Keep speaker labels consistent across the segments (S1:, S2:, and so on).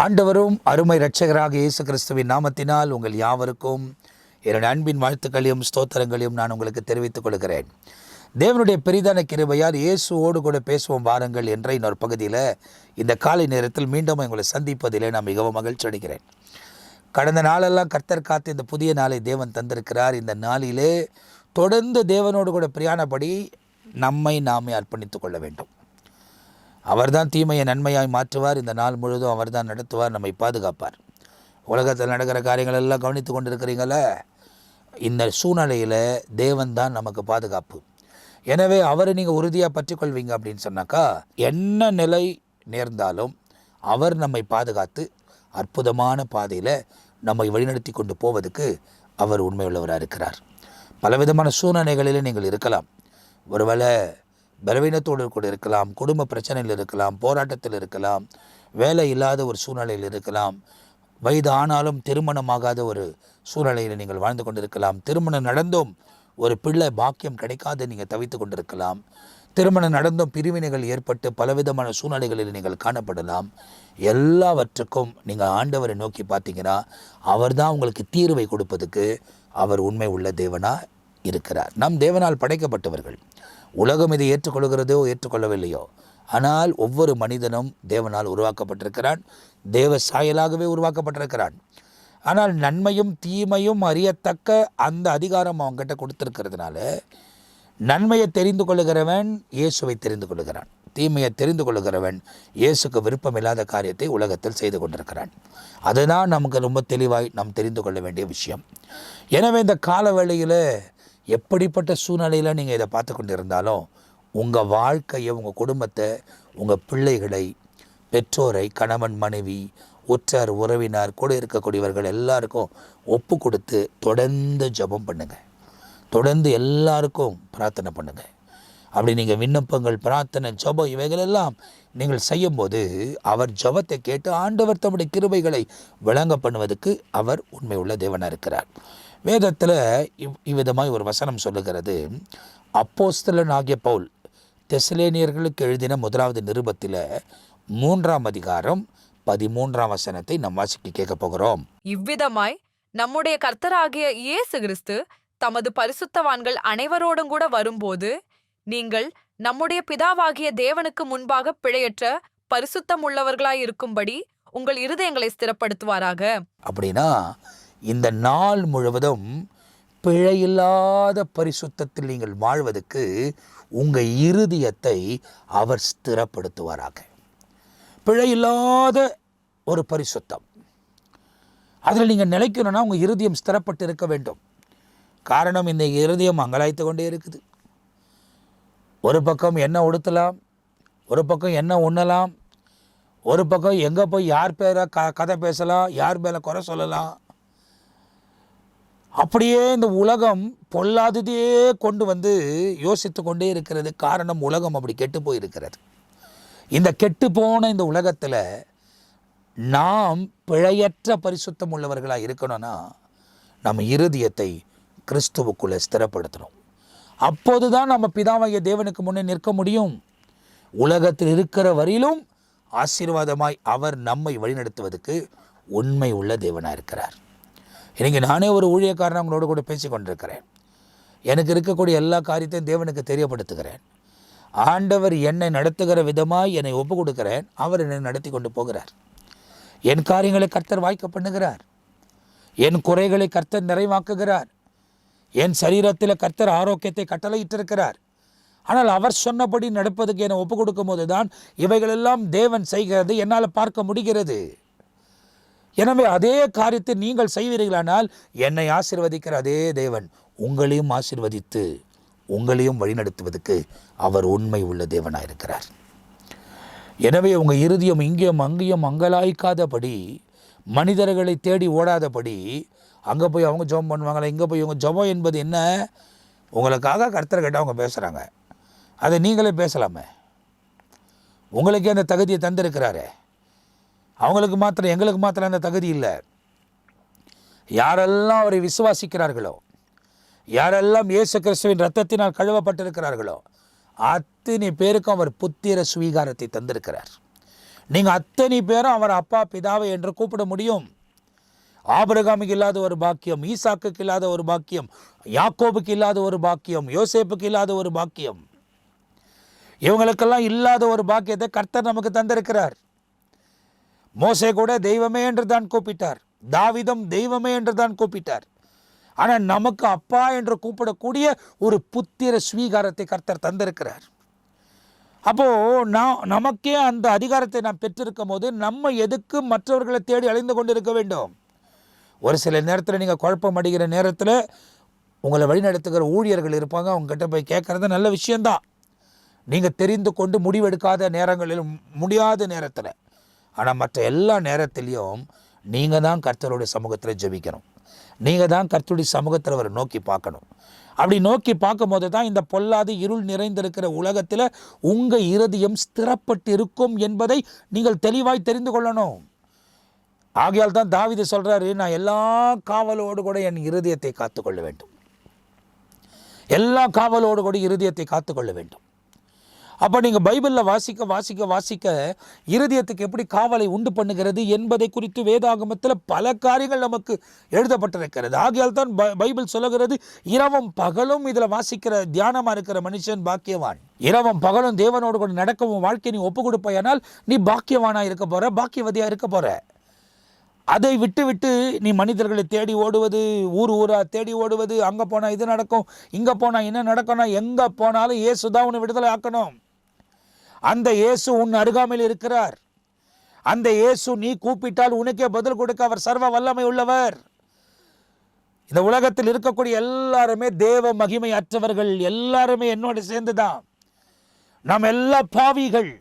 S1: ஆண்டவரும் அருமை இரட்சகராக இயேசு கிறிஸ்துவின் நாமத்தினால் உங்கள் யாவருக்கும் என்னுடைய அன்பின் வாழ்த்துக்களையும் ஸ்தோத்திரங்களையும் நான் உங்களுக்கு தெரிவித்துக் கொள்கிறேன். தேவனுடைய பெரிதான கிருபையால் இயேசுவோடு கூட பேசுவோம் வாருங்கள் என்ற இன்னொரு பகுதியில் இந்த காலை நேரத்தில் மீண்டும் உங்களை சந்திப்பதிலே நான் மிகவும் மகிழ்ச்சி அடைகிறேன். கடந்த நாளெல்லாம் கர்த்தர் காத்து இந்த புதிய நாளை தேவன் தந்திருக்கிறார். இந்த நாளிலே தொடர்ந்து தேவனோடு கூட பிரயாணப்படி நம்மை நாமே அர்ப்பணித்துக் கொள்ள வேண்டும். அவர்தான் தீமையை நன்மையாய் மாற்றுவார். இந்த நாள் முழுவதும் அவர்தான் நடத்துவார், நம்மை பாதுகாப்பார். உலகத்தில் நடக்கிற காரியங்கள் எல்லாம் கவனித்து கொண்டு இருக்கிறீங்கள, இந்த சூழ்நிலையில் தேவன் தான் நமக்கு பாதுகாப்பு. எனவே அவரை நீங்கள் உறுதியாக பற்றி கொள்வீங்க அப்படின்னு சொன்னாக்கா, என்ன நிலை நேர்ந்தாலும் அவர் நம்மை பாதுகாத்து அற்புதமான பாதையில் நம்மை வழிநடத்தி கொண்டு போவதுக்கு அவர் உண்மையுள்ளவராக இருக்கிறார். பலவிதமான சூழ்நிலைகளில் நீங்கள் இருக்கலாம். ஒருவேளை பலவீனத்தோடு கூட இருக்கலாம், குடும்ப பிரச்சனையில் இருக்கலாம், போராட்டத்தில் இருக்கலாம், வேலை இல்லாத ஒரு சூழ்நிலையில் இருக்கலாம், வயது ஆனாலும் திருமணமாகாத ஒரு சூழ்நிலையில் நீங்கள் வாழ்ந்து கொண்டிருக்கலாம், திருமணம் நடந்தும் ஒரு பிள்ளை பாக்கியம் கிடைக்காது நீங்கள் தவித்து கொண்டிருக்கலாம், திருமணம் நடந்தும் பிரிவினைகள் ஏற்பட்டு பலவிதமான சூழ்நிலைகளில் நீங்கள் காணப்படலாம். எல்லாவற்றுக்கும் நீங்கள் ஆண்டவரை நோக்கி பார்த்தீங்கன்னா அவர் தான் உங்களுக்கு தீர்வை கொடுப்பதுக்கு அவர் உண்மை உள்ள தேவனாக இருக்கிறார். நம் தேவனால் படைக்கப்பட்டவர்கள். உலகம் இதை ஏற்றுக்கொள்கிறதோ ஏற்றுக்கொள்ளவில்லையோ, ஆனால் ஒவ்வொரு மனிதனும் தேவனால் உருவாக்கப்பட்டிருக்கிறான், தேவ சாயலாகவே உருவாக்கப்பட்டிருக்கிறான். ஆனால் நன்மையும் தீமையும் அறியத்தக்க அந்த அதிகாரம் அவங்ககிட்ட கொடுத்திருக்கிறதுனால நன்மையை தெரிந்து கொள்ளுகிறவன் இயேசுவை தெரிந்து கொள்ளுகிறான், தீமையை தெரிந்து கொள்ளுகிறவன் இயேசுக்கு விருப்பமில்லாத காரியத்தை உலகத்தில் செய்து கொண்டிருக்கிறான். அதுதான் நமக்கு ரொம்ப தெளிவாய் நாம் தெரிந்து கொள்ள வேண்டிய விஷயம். எனவே இந்த கால வேளையில் எப்படிப்பட்ட சூழ்நிலையில் நீங்கள் இதை பார்த்து கொண்டு இருந்தாலும் உங்கள் வாழ்க்கையை, உங்கள் குடும்பத்தை, உங்கள் பிள்ளைகளை, பெற்றோரை, கணவன் மனைவி, உற்றார் உறவினார், கூட இருக்கக்கூடியவர்கள் எல்லாருக்கும் ஒப்பு கொடுத்து தொடர்ந்து ஜெபம் பண்ணுங்கள். தொடர்ந்து எல்லாருக்கும் பிரார்த்தனை பண்ணுங்கள். அப்படி நீங்கள் விண்ணப்பங்கள், பிரார்த்தனை, ஜெபம் இவைகளெல்லாம் நீங்கள் செய்யும்போது அவர் ஜெபத்தை கேட்டு ஆண்டவர் தம்முடைய கிருபைகளை விளங்க பண்ணுவதற்கு அவர் உண்மை உள்ள தேவனாக இருக்கிறார். வேதத்தில் இவ்விதமாய் ஒரு வசனம் சொல்லுகிறது. அப்போஸ்தலன் ஆகிய பவுல் தெசலேனியர்களுக்கு எழுதின 1வது நிருபத்தில் 3ஆம் அதிகாரம் 13ஆம் வசனத்தை நம் வாசிக்க கேட்க போகிறோம்.
S2: இவ்விதமாய் நம்முடைய கர்த்தராகிய இயேசு கிறிஸ்து தமது பரிசுத்தவான்கள் அனைவரோடும் கூட வரும்போது நீங்கள் நம்முடைய பிதாவாகிய தேவனுக்கு முன்பாக பிழையற்ற பரிசுத்தம் உள்ளவர்களாய் இருக்கும்படி உங்கள் இருதயங்களை ஸ்திரப்படுத்துவாராக.
S1: அப்படின்னா இந்த நாள் முழுவதும் பிழையில்லாத பரிசுத்தத்தில் நீங்கள் வாழ்வதற்கு உங்கள் இருதயத்தை அவர் ஸ்திரப்படுத்துவாராக. பிழையில்லாத ஒரு பரிசுத்தம், அதில் நீங்கள் நிலைக்கணும்னா உங்கள் இருதயம் ஸ்திரப்பட்டு இருக்க வேண்டும். காரணம், இந்த இருதயம் அங்கலாய்த்து கொண்டே இருக்குது. ஒரு பக்கம் என்ன உடுத்தலாம், ஒரு பக்கம் என்ன உண்ணலாம், ஒரு பக்கம் எங்கே போய் யார் பேரை கதை பேசலாம், யார் மேலே குறை சொல்லலாம். அப்படியே இந்த உலகம் பொல்லாததையே கொண்டு வந்து யோசித்து கொண்டே இருக்கிறது. காரணம், உலகம் அப்படி கெட்டு போயிருக்கிறது. இந்த கெட்டு போன இந்த உலகத்தில் நாம் பிழையற்ற பரிசுத்தம் உள்ளவர்களாக இருக்கணும்னா நம்ம இருதயத்தை கிறிஸ்துவுக்குள்ளே ஸ்திரப்படுத்தணும். அப்போது தான் நம்ம பிதாவாகிய தேவனுக்கு முன்னே நிற்க முடியும். உலகத்தில் இருக்கிற வரையிலும் ஆசீர்வாதமாய் அவர் நம்மை வழிநடத்துவதற்கு உண்மை உள்ள தேவனாக இருக்கிறார். இன்றைக்கி நானே ஒரு ஊழியக்காரன் அவங்களோட கூட பேசி கொண்டிருக்கிறேன். எனக்கு இருக்கக்கூடிய எல்லா காரியத்தையும் தேவனுக்கு தெரியப்படுத்துகிறேன். ஆண்டவர் என்னை நடத்துகிற விதமாக என்னை ஒப்பு கொடுக்கிறேன். அவர் என்னை நடத்தி கொண்டு போகிறார். என் காரியங்களை கர்த்தர் வாய்க்க பண்ணுகிறார். என் குறைகளை கர்த்தர் நிறைவாக்குகிறார். என் சரீரத்தில் கர்த்தர் ஆரோக்கியத்தை கட்டளையிட்டிருக்கிறார். ஆனால் அவர் சொன்னபடி நடப்பதுக்கு என்னை ஒப்பு கொடுக்கும் போது தான் இவைகளெல்லாம் தேவன் செய்கிறது என்னால் பார்க்க முடிகிறது. எனவே அதே காரியத்தை நீங்கள் செய்வீர்களானால் என்னை ஆசீர்வதிக்கிற அதே தேவன் உங்களையும் ஆசீர்வதித்து உங்களையும் வழிநடத்துவதற்கு அவர் உண்மை உள்ள தேவனாக இருக்கிறார். எனவே உங்கள் இருதயம் இங்கேயும் அங்கேயும் அங்கலாய்க்காதபடி, மனிதர்களை தேடி ஓடாதபடி, அங்கே போய் அவங்க ஜெபம் பண்ணுவாங்களா, இங்கே போய் இவங்க ஜெபம் என்பது என்ன? உங்களுக்காக கர்த்தர் கேட்டால் அவங்க பேசுகிறாங்க, அதை நீங்களே பேசலாமே. உங்களுக்கே அந்த தகுதியை தந்திருக்கிறாரே. அவங்களுக்கு மாத்திரம், எங்களுக்கு மாத்திரம் அந்த தகுதி இல்லை. யாரெல்லாம் அவரை விசுவாசிக்கிறார்களோ, யாரெல்லாம் இயேசு கிறிஸ்துவின் இரத்தத்தினால் கழுவப்பட்டிருக்கிறார்களோ அத்தனை பேருக்கும் அவர் புத்திர சுவீகாரத்தை தந்திருக்கிறார். நீங்கள் அத்தனை பேரும் அவர் அப்பா பிதாவை என்று கூப்பிட முடியும். ஆபிரகாமுக்கு இல்லாத ஒரு பாக்கியம், ஈசாக்குக்கு இல்லாத ஒரு பாக்கியம், யாக்கோபுக்கு இல்லாத ஒரு பாக்கியம், யோசேப்புக்கு இல்லாத ஒரு பாக்கியம், இவங்களுக்கெல்லாம் இல்லாத ஒரு பாக்கியத்தை கர்த்தர் நமக்கு தந்திருக்கிறார். மோசே கூட தெய்வமே என்று தான் கூப்பிட்டார், தாவீதும் தெய்வமே என்று தான் கூப்பிட்டார். ஆனால் நமக்கு அப்பா என்று கூப்பிடக்கூடிய ஒரு புத்திர ஸ்வீகாரத்தை கர்த்தர் தந்திருக்கிறார். அப்போது நமக்கே அந்த அதிகாரத்தை நாம் பெற்றிருக்கும் போது நம்ம எதுக்கு மற்றவர்களை தேடி அலைந்து கொண்டு இருக்க வேண்டும்? ஒரு சில நேரத்தில் நீங்கள் குழப்பம் அடைகிற நேரத்தில் உங்களை வழிநடத்துகிற ஊழியர்கள் இருப்பாங்க, அவங்ககிட்ட போய் கேட்குறது நல்ல விஷயந்தான். நீங்கள் தெரிந்து கொண்டு முடிவெடுக்காத நேரங்களில், முடியாத நேரத்தில். ஆனால் மற்ற எல்லா நேரத்திலையும் நீங்கள் தான் கர்த்தருடைய சமூகத்தில் ஜெபிக்கணும். நீங்கள் தான் கர்த்தருடைய சமூகத்தில் அவரை நோக்கி பார்க்கணும். அப்படி நோக்கி பார்க்கும் போது தான் இந்த பொல்லாத இருள் நிறைந்திருக்கிற உலகத்தில் உங்கள் இருதயம் ஸ்திரப்பட்டு இருக்கும் என்பதை நீங்கள் தெளிவாய் தெரிந்து கொள்ளணும். ஆகையால் தான் தாவீது சொல்கிறாரு, நான் எல்லா காவலோடு கூட என் இருதயத்தை காத்துக்கொள்ள வேண்டும். எல்லா காவலோடு கூட இருதயத்தை காத்துக்கொள்ள வேண்டும். அப்போ நீங்கள் பைபிளில் வாசிக்க வாசிக்க வாசிக்க இருதயத்துக்கு எப்படி காவலை உண்டு பண்ணுகிறது என்பதை குறித்து வேதாகமத்தில் பல காரியங்கள் நமக்கு எழுதப்பட்டிருக்கிறது. ஆகையால் தான் பைபிள் சொல்லுகிறது, இரவும் பகலும் இதில் வாசிக்கிற தியானமாக இருக்கிற மனுஷன் பாக்கியவான். இரவும் பகலும் தேவனோடு கூட நடக்கவும் வாழ்க்கை நீ ஒப்பு கொடுப்பாயானால் நீ பாக்கியவானாக இருக்க போகிற, பாக்கியவதியாக இருக்க போகிற. அதை விட்டு விட்டு நீ மனிதர்களை தேடி ஓடுவது, ஊராக தேடி ஓடுவது, அங்கே போனால் இது நடக்கும், இங்கே போனால் என்ன நடக்கணும், எங்கே போனாலும் இயேசு தான் உன்னை விடுதலை ஆக்கணும். அந்த இயேசு உன் அருகாமையில் இருக்கிறார். அந்த இயேசு நீ கூப்பிட்டால் உனக்கே பதில் கொடுக்க அவர் சர்வ வல்லமை உள்ளவர். இந்த உலகத்தில் இருக்கக்கூடிய எல்லாருமே தேவ மகிமை அற்றவர்கள், எல்லாருமே என்னோடு சேர்ந்துதான். நாம் எல்லா பாவிகள்.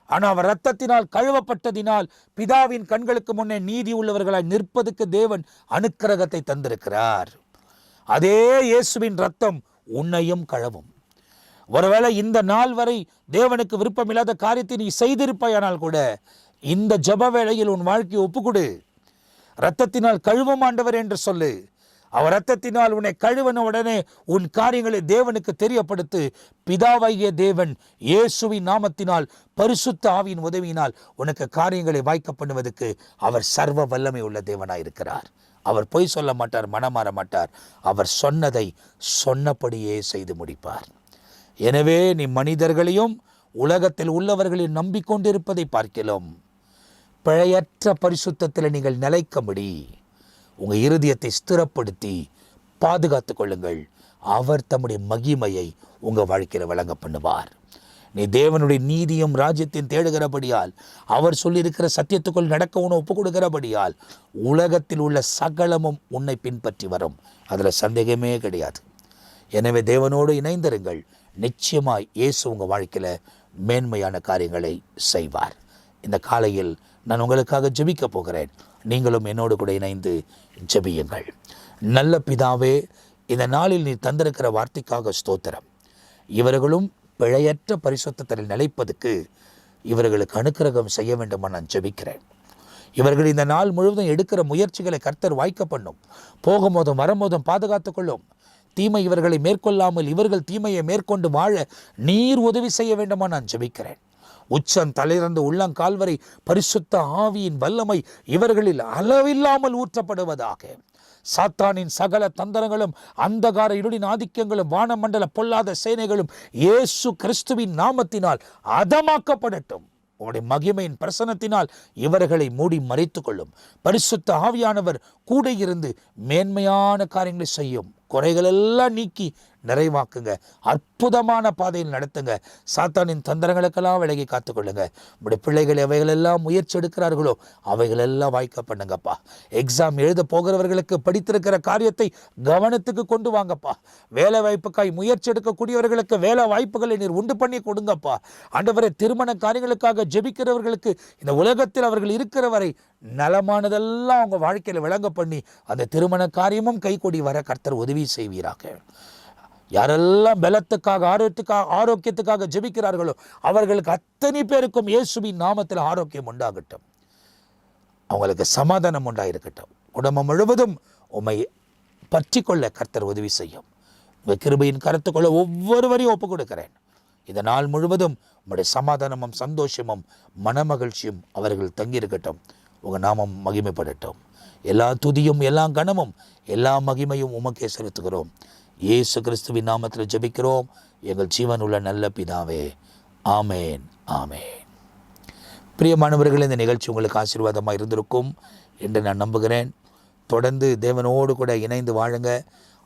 S1: ஆனால் அவர் இரத்தத்தினால் கழுவப்பட்டதினால் பிதாவின் கண்களுக்கு முன்னே நீதி உள்ளவர்களாய் நிற்பதுக்கு தேவன் அனுக்கிரகத்தை தந்திருக்கிறார். அதே இயேசுவின் இரத்தம் உன்னையும் கழுவும். ஒருவேளை இந்த நாள் வரை தேவனுக்கு விருப்பமில்லாத காரியத்தை நீ செய்திருப்பாயானால் கூட இந்த ஜெப வேளையில் உன் வாழ்க்கையை ஒப்புக்கொடு. இரத்தத்தினால் கழுவும் ஆண்டவர் என்று சொல்லு. அவர் இரத்தத்தினால் உன்னை கழுவன உடனே உன் காரியங்களை தேவனுக்கு தெரியப்படுத்து. பிதாவாகிய தேவன் இயேசுவின் நாமத்தினால் பரிசுத்த ஆவியின் உதவியினால் உனக்கு காரியங்களை வாய்க்க பண்ணுவதற்கு அவர் சர்வ வல்லமை உள்ள தேவனாயிருக்கிறார். அவர் பொய் சொல்ல மாட்டார், மனமாற மாட்டார். அவர் சொன்னதை சொன்னபடியே செய்து முடிப்பார். எனவே நீ மனிதர்களையும் உலகத்தில் உள்ளவர்களையும் நம்பிக்கொண்டிருப்பதை பார்க்கலாம். பிழையற்ற பரிசுத்தத்தில் நீங்கள் நிலைக்கும்படி உங்கள் இருதயத்தை ஸ்திரப்படுத்தி பாதுகாத்து கொள்ளுங்கள். அவர் தம்முடைய மகிமையை உங்கள் வாழ்க்கையில் வழங்க பண்ணுவார். நீ தேவனுடைய நீதியும் ராஜ்யத்தையும் தேடுகிறபடியால், அவர் சொல்லியிருக்கிற சத்தியத்துக்குள் நடக்க உன்னை ஒப்பு கொடுக்கிறபடியால் உலகத்தில் உள்ள சகலமும் உன்னை பின்பற்றி வரும். அதில் சந்தேகமே கிடையாது. எனவே தேவனோடு இணைந்திருங்கள். நிச்சயமாய் இயேசு உங்கள் வாழ்க்கையில் மேன்மையான காரியங்களை செய்வார். இந்த காலையில் நான் உங்களுக்காக ஜெபிக்க போகிறேன். நீங்களும் என்னோடு கூட இணைந்து ஜெபியுங்கள். நல்ல பிதாவே, இந்த நாளில் நீ தந்திருக்கிற வார்த்தைக்காக ஸ்தோத்திரம். இவர்களும் பிழையற்ற பரிசுத்தத்தில் நிலைப்பதற்கு இவர்களுக்கு அனுக்கிரகம் செய்ய வேண்டுமா நான் ஜெபிக்கிறேன். இவர்கள் இந்த நாள் முழுவதும் எடுக்கிற முயற்சிகளை கர்த்தர் வாய்க்க பண்ணும். போகும்போதும் வரும்போதும் பாதுகாத்து கொள்ளும். தீமை இவர்களை மேற்கொள்ளாமல் இவர்கள் தீமையை மேற்கொண்டு வாழ நீர் உதவி செய்ய வேண்டுமா நான் ஜெபிக்கிறேன். உச்சம் தலையிலிருந்து உள்ளங்கால் வரை பரிசுத்த ஆவியின் வல்லமை இவர்களில் அளவில்லாமல் ஊற்றப்படுவதாக. சாத்தானின் சகல தந்திரங்களும் அந்தகார இருளின் ஆதிக்கங்களும் வானமண்டல பொல்லாத சேனைகளும் இயேசு கிறிஸ்துவின் நாமத்தினால் அதமாக்கப்படட்டும். உங்களுடைய மகிமையின் பிரசனத்தினால் இவர்களை மூடி மறைத்து கொள்ளும். பரிசுத்த ஆவியானவர் கூட இருந்து மேன்மையான காரியங்களை செய்யும். குறைகளெல்லாம் நீக்கி நிறைவாக்குங்க. அற்புதமான பாதையில் நடத்துங்க. சாத்தானின் தந்திரங்களுக்கெல்லாம் விலகி காத்துக்கொள்ளுங்க. உங்களுடைய பிள்ளைகள் எவைகளெல்லாம் முயற்சி எடுக்கிறார்களோ அவைகளெல்லாம் வாய்க்க பண்ணுங்கப்பா. எக்ஸாம் எழுத போகிறவர்களுக்கு படித்திருக்கிற காரியத்தை கவனத்துக்கு கொண்டு வாங்கப்பா. வேலை வாய்ப்புக்காய் முயற்சி எடுக்கக்கூடியவர்களுக்கு வேலை வாய்ப்புகளை நீர் உண்டு பண்ணி கொடுங்கப்பா. ஆண்டவரே, திருமண காரியங்களுக்காக ஜெபிக்கிறவர்களுக்கு இந்த உலகத்தில் அவர்கள் இருக்கிற வரை நலமானதெல்லாம் அவங்க வாழ்க்கையில் விளங்க பண்ணி அந்த திருமண காரியமும் கைகூடி வர கர்த்தர் உதவி செய்வீராக. யாரெல்லாம் பலத்துக்காக ஆரோக்கியத்துக்காக ஜெபிக்கிறார்களோ அவர்களுக்கு அத்தனை பேருக்கும் இயேசுவின் நாமத்தில் ஆரோக்கியம் உண்டாகட்டும். அவங்களுக்கு சமாதானம் உண்டாயிருக்கட்டும். குடும்பம் முழுவதும் உம்மை பற்றி கொள்ள கர்த்தர் உதவி செய்யும். உங்கள் கிருபையின் கருத்துக்கொள்ள ஒவ்வொருவரையும் ஒப்புக் கொடுக்கிறேன். இந்த நாள் முழுவதும் உம்முடைய சமாதானமும் சந்தோஷமும் மனமகிழ்ச்சியும் அவர்கள் தங்கியிருக்கட்டும். உங்கள் நாமம் மகிமைப்படட்டும். எல்லா துதியும் எல்லா கனமும் எல்லா மகிமையும் உமக்கே செலுத்துகிறோம். இயேசு கிறிஸ்துவின் நாமத்தில் ஜெபிக்கிறோம் எங்கள் ஜீவனுள்ள நல்ல பிதாவே. ஆமேன், ஆமேன். பிரியமானவர்களே, இந்த நிகழ்ச்சி உங்களுக்கு ஆசீர்வாதமாக இருந்திருக்கும் என்று நான் நம்புகிறேன். தொடர்ந்து தேவனோடு கூட இணைந்து வாழுங்க.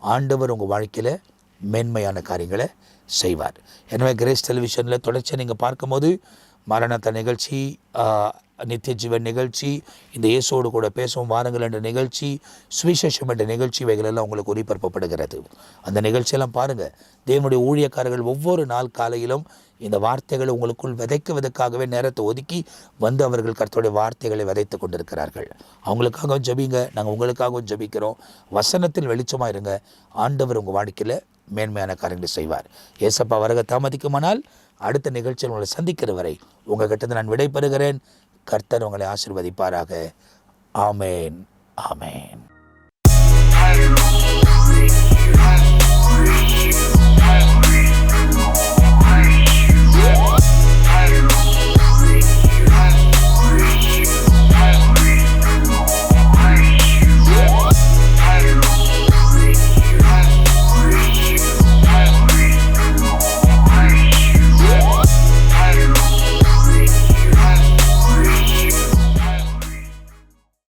S1: ஆண்டவர் உங்கள் வாழ்க்கையில் மேன்மையான காரியங்களை செய்வார். எனவே கிரேஸ் டெலிவிஷனில் தொடர்ச்சியாக நீங்கள் பார்க்கும்போது மரணத்த நிகழ்ச்சி, நித்திய ஜீவன் நிகழ்ச்சி, இந்த இயேசோடு கூட பேசும் வாருங்கள் என்ற நிகழ்ச்சி, சுவிசேஷம் என்ற நிகழ்ச்சி, இவைகளெல்லாம் உங்களுக்கு ஒளிபரப்பப்படுகிறது. அந்த நிகழ்ச்சியெல்லாம் பாருங்கள். தேவனுடைய ஊழியக்காரர்கள் ஒவ்வொரு நாள் காலையிலும் இந்த வார்த்தைகளை உங்களுக்குள் விதைக்குவதற்காகவே நேரத்தை ஒதுக்கி வந்து அவர்கள் கர்த்தருடைய வார்த்தைகளை விதைத்து கொண்டிருக்கிறார்கள். அவங்களுக்காகவும் ஜெபிங்க, நாங்கள் உங்களுக்காகவும் ஜெபிக்கிறோம். வசனத்தில் வெளிச்சமாக இருங்க. ஆண்டவர் உங்கள் வாழ்க்கையில் மேன்மையான காரியங்களை செய்வார். ஏசப்பா வருக தாமதிக்குமானால் அடுத்த நிகழ்ச்சியில் உங்களை சந்திக்கிற வரை உங்கள் கிட்ட நான் விடை பெறுகிறேன். கர்த்தர் உங்களை ஆசீர்வதிப்பாராக. ஆமேன், ஆமேன்.